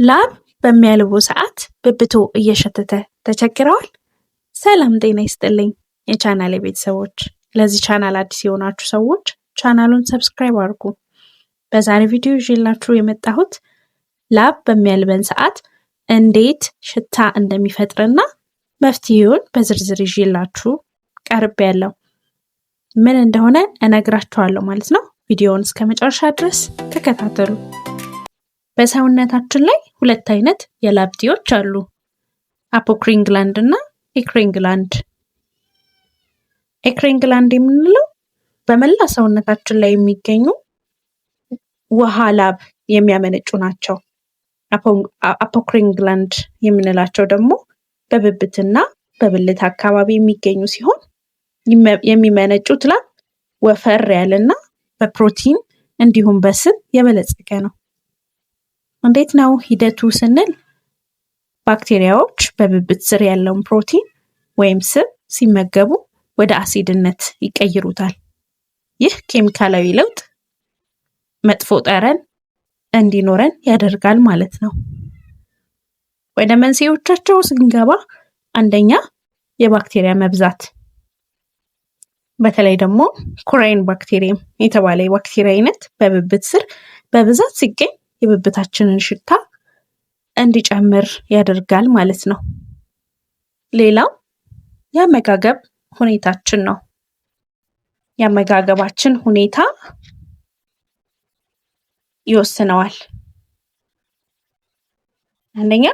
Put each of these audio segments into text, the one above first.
ላብ በሚያልቡ ሰዓት ብብቶ እየሸተተ ተቸግረዋል? ሰላም ጤና ይስጥልኝ የቻናሌ ቤተሰቦች። ለዚህ ቻናል አዲስ የሆናችሁ ሰዎች ቻናሉን ሰብስክራይብ አድርጉ። በዛሬ ቪዲዮ ይዤላችሁ የመጣሁት ላብ በሚያልበን ሰዓት እንዴት ሽታ እንደሚፈጥርና መፍትሄውን በዝርዝር ይዤላችሁ ቀርቤያለሁ። ምን እንደሆነ እነግራችኋለሁ ማለት ነው። ቪዲዮውን እስከ መጨረሻ ድረስ ተከታተሉ። በሰውነታችን ላይ ሁለት አይነት የላብ እጢዎች አሉ፣ አፖክሪን ግላንድ እና ኤክሪን ግላንድ። ኤክሪን ግላንድ የምንለው በመላ ሰውነታችን ላይ የሚገኙ ውሃ ላብ የሚያመነጩ ናቸው። አፖክሪን ግላንድ የምንላቸው ደግሞ በብብትና በብልት አካባቢ የሚገኙ ሲሆን የሚመነጩት ላብ ወፈር ያለና በፕሮቲን እንዲሁም በስብ የበለጸገ ነው። እንዴት ነው ሂደቱ ስንል ባክቴሪያዎች በብብት ስር ያለውን ፕሮቲን ወይም ስብ ሲመገቡ ወደ አሲድነት ይቀይሩታል። ይህ ኬሚካላዊ ለውጥ መጥፎ ጠረን እንዲኖረን ያደርጋል ማለት ነው። ወደ መንስኤዎቻቸው ስንገባ አንደኛ የባክቴሪያ መብዛት፣ በተለይ ደግሞ ኮራይን ባክቴሪየም የተባለ የባክቴሪያ አይነት በብብት ስር በብዛት ሲገኝ የብብታችንን ሽታ እንዲጨምር ያደርጋል ማለት ነው። ሌላው የአመጋገብ ሁኔታችን ነው። የአመጋገባችን ሁኔታ ይወስነዋል። አንደኛ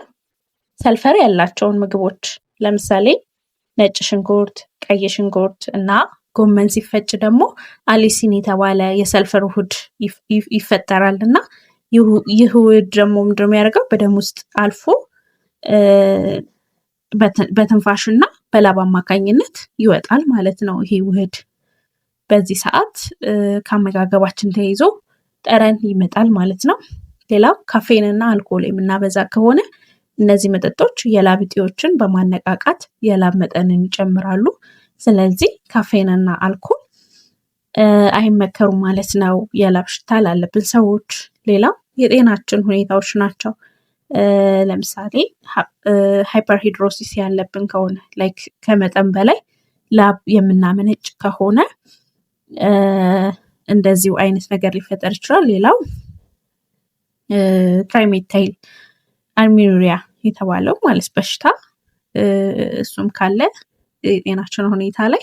ሰልፈር ያላቸውን ምግቦች ለምሳሌ ነጭ ሽንኩርት፣ ቀይ ሽንኩርት እና ጎመን ሲፈጭ ደግሞ አሊሲን የተባለ የሰልፈር ውህድ ይፈጠራል እና ይህ ውህድ ደግሞ ምንድን ነው የሚያደርገው? በደም ውስጥ አልፎ በትንፋሽና በላብ አማካኝነት ይወጣል ማለት ነው ይሄ ውህድ። በዚህ ሰዓት ከአመጋገባችን ተይዞ ጠረን ይመጣል ማለት ነው። ሌላው ካፌንና አልኮል የምናበዛ ከሆነ እነዚህ መጠጦች የላብ እጢዎችን በማነቃቃት የላብ መጠንን ይጨምራሉ። ስለዚህ ካፌንና አልኮል አይመከሩም ማለት ነው የላብ ሽታ ላለብን ሰዎች። ሌላው የጤናችን ሁኔታዎች ናቸው። ለምሳሌ ሃይፐርሂድሮሲስ ያለብን ከሆነ ላይክ ከመጠን በላይ ላብ የምናመነጭ ከሆነ እንደዚሁ አይነት ነገር ሊፈጠር ይችላል። ሌላው ትራይሜታይል አልሚኑሪያ የተባለው ማለት በሽታ እሱም ካለ የጤናችን ሁኔታ ላይ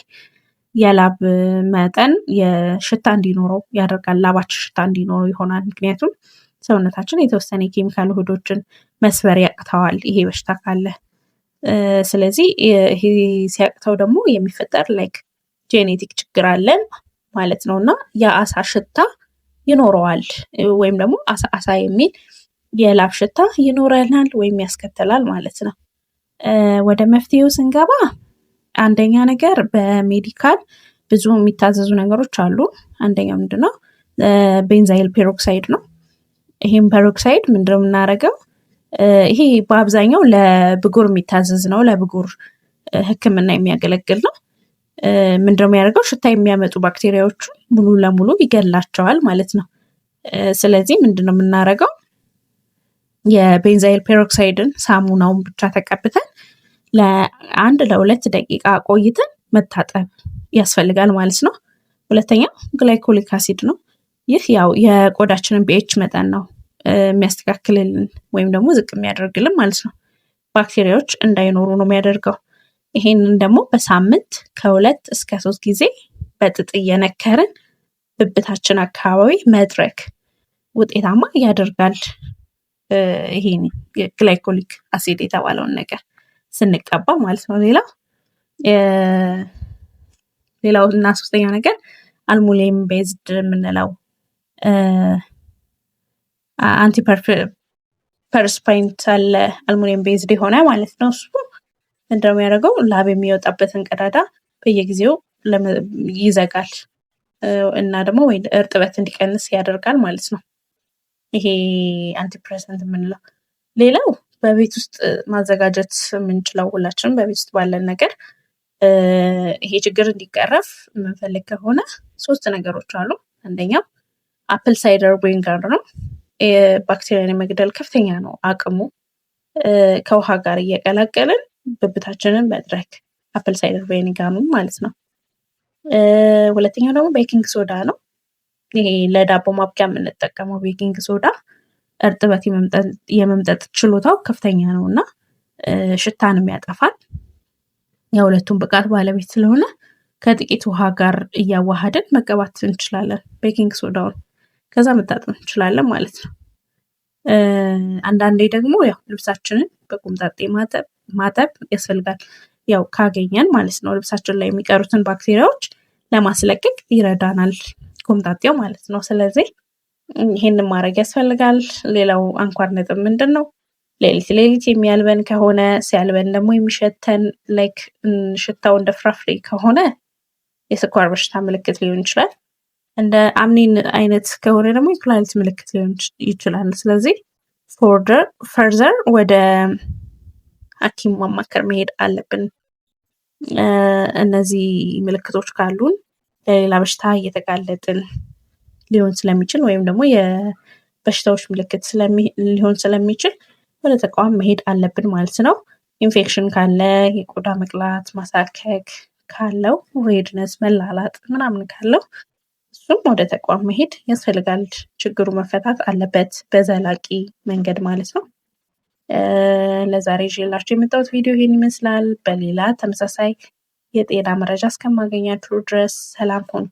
የላብ መጠን የሽታ እንዲኖረው ያደርጋል። ላባችን ሽታ እንዲኖረው ይሆናል። ምክንያቱም ሰውነታችን የተወሰነ የኬሚካል ውህዶችን መስበር ያቅተዋል ይሄ በሽታ ካለ። ስለዚህ ይሄ ሲያቅተው ደግሞ የሚፈጠር ላይክ ጄኔቲክ ችግር አለን ማለት ነው እና የአሳ ሽታ ይኖረዋል ወይም ደግሞ አሳ የሚል የላብ ሽታ ይኖረናል ወይም ያስከትላል ማለት ነው። ወደ መፍትሄው ስንገባ አንደኛ ነገር በሜዲካል ብዙ የሚታዘዙ ነገሮች አሉ። አንደኛው ምንድነው? ቤንዛይል ፔሮክሳይድ ነው። ይሄም ፔሮክሳይድ ምንድነው የምናደርገው? ይሄ በአብዛኛው ለብጉር የሚታዘዝ ነው። ለብጉር ሕክምና የሚያገለግል ነው። ምንድነው የሚያደርገው? ሽታ የሚያመጡ ባክቴሪያዎቹ ሙሉ ለሙሉ ይገላቸዋል ማለት ነው። ስለዚህ ምንድነው የምናደርገው? የቤንዛይል ፔሮክሳይድን ሳሙናውን ብቻ ተቀብተን ለአንድ ለሁለት ደቂቃ ቆይተን መታጠብ ያስፈልጋል ማለት ነው። ሁለተኛው ግላይኮሊክ አሲድ ነው። ይህ ያው የቆዳችንን ፒኤች መጠን ነው የሚያስተካክልልን ወይም ደግሞ ዝቅ የሚያደርግልን ማለት ነው። ባክቴሪያዎች እንዳይኖሩ ነው የሚያደርገው። ይሄንን ደግሞ በሳምንት ከ2 እስከ 3 ጊዜ በጥጥ እየነከርን ብብታችን አካባቢ መድረክ ውጤታማ ያደርጋል። ይሄን ግላይኮሊክ አሲድ የተባለውን ነገር ስንቀባ ማለት ነው። ሌላው እና ሶስተኛው ነገር አልሙኒየም ቤዝድ የምንለው አንቲፐርስፓይንት አለ፣ አልሙኒየም ቤዝድ የሆነ ማለት ነው። እሱ ምንድነው የሚያደርገው? ላብ የሚወጣበትን ቀዳዳ በየጊዜው ይዘጋል እና ደግሞ ወይ እርጥበት እንዲቀንስ ያደርጋል ማለት ነው። ይሄ አንቲፕሬሰንት የምንለው። ሌላው በቤት ውስጥ ማዘጋጀት የምንችለው ሁላችንም በቤት ውስጥ ባለን ነገር ይሄ ችግር እንዲቀረፍ የምንፈልግ ከሆነ 3 ነገሮች አሉ። አንደኛው አፕል ሳይደር ቪኒገር ነው። ባክቴሪያን የመግደል ከፍተኛ ነው አቅሙ። ከውሃ ጋር እየቀላቀልን ብብታችንን መጥረግ አፕል ሳይደር ቬኒጋሩን ማለት ነው። ሁለተኛው ደግሞ ቤኪንግ ሶዳ ነው። ይሄ ለዳቦ ማብኪያ የምንጠቀመው ቤኪንግ ሶዳ እርጥበት የመምጠጥ ችሎታው ከፍተኛ ነው እና ሽታንም ያጠፋል። የሁለቱም ብቃት ባለቤት ስለሆነ ከጥቂት ውሃ ጋር እያዋሃድን መቀባት እንችላለን ቤኪንግ ሶዳውን። ከዛ መታጠብ እንችላለን ማለት ነው። አንዳንዴ ደግሞ ያው ልብሳችንን በቁምጣጤ ማጠብ ያስፈልጋል። ያው ካገኘን ማለት ነው። ልብሳችን ላይ የሚቀሩትን ባክቴሪያዎች ለማስለቀቅ ይረዳናል ኮምጣጤው ማለት ነው። ስለዚህ ይሄንን ማድረግ ያስፈልጋል። ሌላው አንኳር ነጥብ ምንድነው? ሌሊት የሚያልበን ከሆነ ሲያልበን ደግሞ የሚሸተን ላይክ ሽታው እንደ ፍራፍሬ ከሆነ የስኳር በሽታ ምልክት ሊሆን ይችላል። እንደ አምኒን አይነት ከሆነ ደግሞ የኩላሊት ምልክት ሊሆን ይችላል። ስለዚህ ፈርዘር ወደ ሐኪም ማማከር መሄድ አለብን። እነዚህ ምልክቶች ካሉን ለሌላ በሽታ እየተጋለጥን ሊሆን ስለሚችል ወይም ደግሞ የበሽታዎች ምልክት ሊሆን ስለሚችል ወደ ተቋም መሄድ አለብን ማለት ነው። ኢንፌክሽን ካለ የቆዳ መቅላት፣ ማሳከክ ካለው ሬድነስ፣ መላላጥ ምናምን ካለው እሱም ወደ ተቋም መሄድ ያስፈልጋል። ችግሩ መፈታት አለበት በዘላቂ መንገድ ማለት ነው። ለዛሬ ይዤላችሁ የመጣሁት ቪዲዮ ይሄን ይመስላል። በሌላ ተመሳሳይ የጤና መረጃ እስከማገኛችሁ ድረስ ሰላም ሁኑ።